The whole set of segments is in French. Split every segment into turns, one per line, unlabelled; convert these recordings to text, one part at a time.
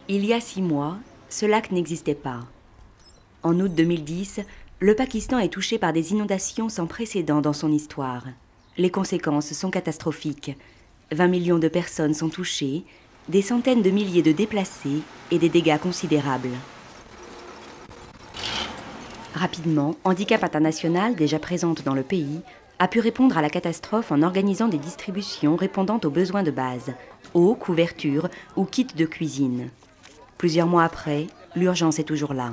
Il y a 6 mois, ce lac n'existait pas. En août 2010, le Pakistan est touché par des inondations sans précédent dans son histoire. Les conséquences sont catastrophiques. 20 millions de personnes sont touchées, des centaines de milliers de déplacés et des dégâts considérables. Rapidement, Handicap International, déjà présente dans le pays, a pu répondre à la catastrophe en organisant des distributions répondant aux besoins de base, eau, couverture ou kits de cuisine. Plusieurs mois après, l'urgence est toujours là.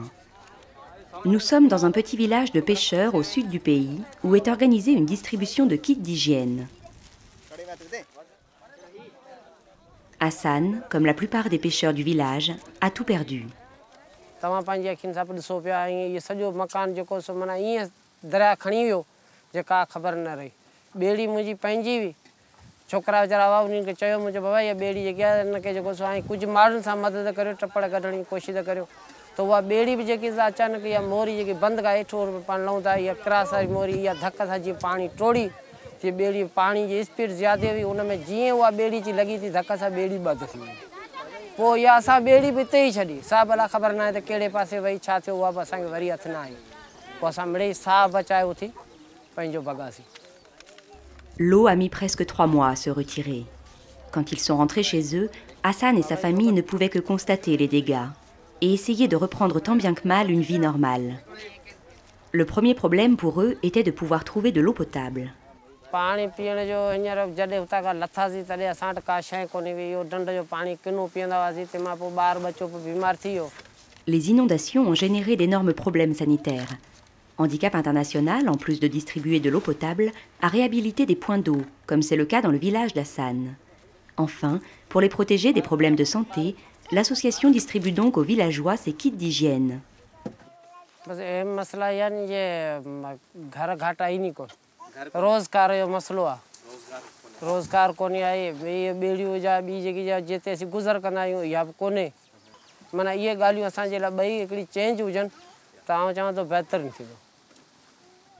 Nous sommes dans un petit village de pêcheurs au sud du pays où est organisée une distribution de kits d'hygiène. Hassan, comme la plupart des pêcheurs du village, a tout perdu.
छोकरा वीचारा हुआ उन्हें चयो मुझे बाबा ये बेड़ी जगह न के जो सो कुछ माण्हुनि सां मदद करियो टपड़ कढण जी कोशिशि करियो तो उहा बेड़ी बि जेकी अचानक इहा मोरी जेकी बंदि का हेठो पाण लहूं था इहा क्रॉस वारी मोरी इहा धक सां जीअं पाणी टोड़ी तीअं बेड़ी पाणी जी स्पीड ज़्यादा हुई उन में जीअं उहा बेड़ी जी लॻी थी धक सां बेड़ी बंदि थी वई पोइ इहा असां बेड़ी बि हिते ई छॾी साहब अलाए ख़बर न आहे त कहिड़े पासे वई छा थियो उहा बि असांखे वरी हथ न आई पोइ असां मिड़ेई साहु बचायो उथी पंहिंजो भॻासीं.
L'eau a mis presque 3 mois à se retirer. Quand ils sont rentrés chez eux, Hassan et sa famille ne pouvaient que constater les dégâts et essayer de reprendre tant bien que mal une vie normale. Le premier problème pour eux était de pouvoir trouver de l'eau potable. Les inondations ont généré d'énormes problèmes sanitaires. Handicap International, en plus de distribuer de l'eau potable, a réhabilité des points d'eau, comme c'est le cas dans le village d'Hassan. Enfin, pour les protéger des problèmes de santé, l'association distribue donc aux villageois ces kits d'hygiène.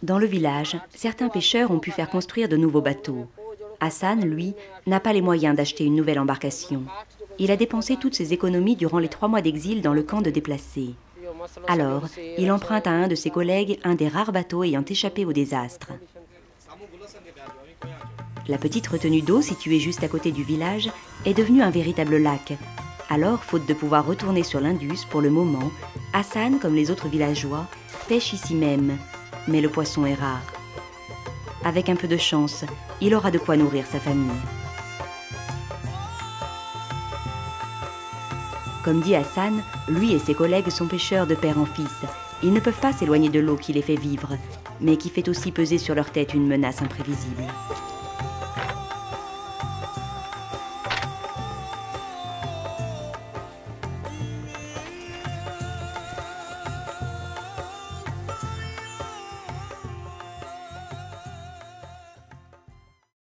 Dans le village, certains pêcheurs ont pu faire construire de nouveaux bateaux. Hassan, lui, n'a pas les moyens d'acheter une nouvelle embarcation. Il a dépensé toutes ses économies durant les 3 mois d'exil dans le camp de déplacés. Alors, il emprunte à un de ses collègues un des rares bateaux ayant échappé au désastre. La petite retenue d'eau située juste à côté du village est devenue un véritable lac. Alors, faute de pouvoir retourner sur l'Indus pour le moment, Hassan, comme les autres villageois, pêche ici même. Mais le poisson est rare. Avec un peu de chance, il aura de quoi nourrir sa famille. Comme dit Hassan, lui et ses collègues sont pêcheurs de père en fils. Ils ne peuvent pas s'éloigner de l'eau qui les fait vivre, mais qui fait aussi peser sur leur tête une menace imprévisible.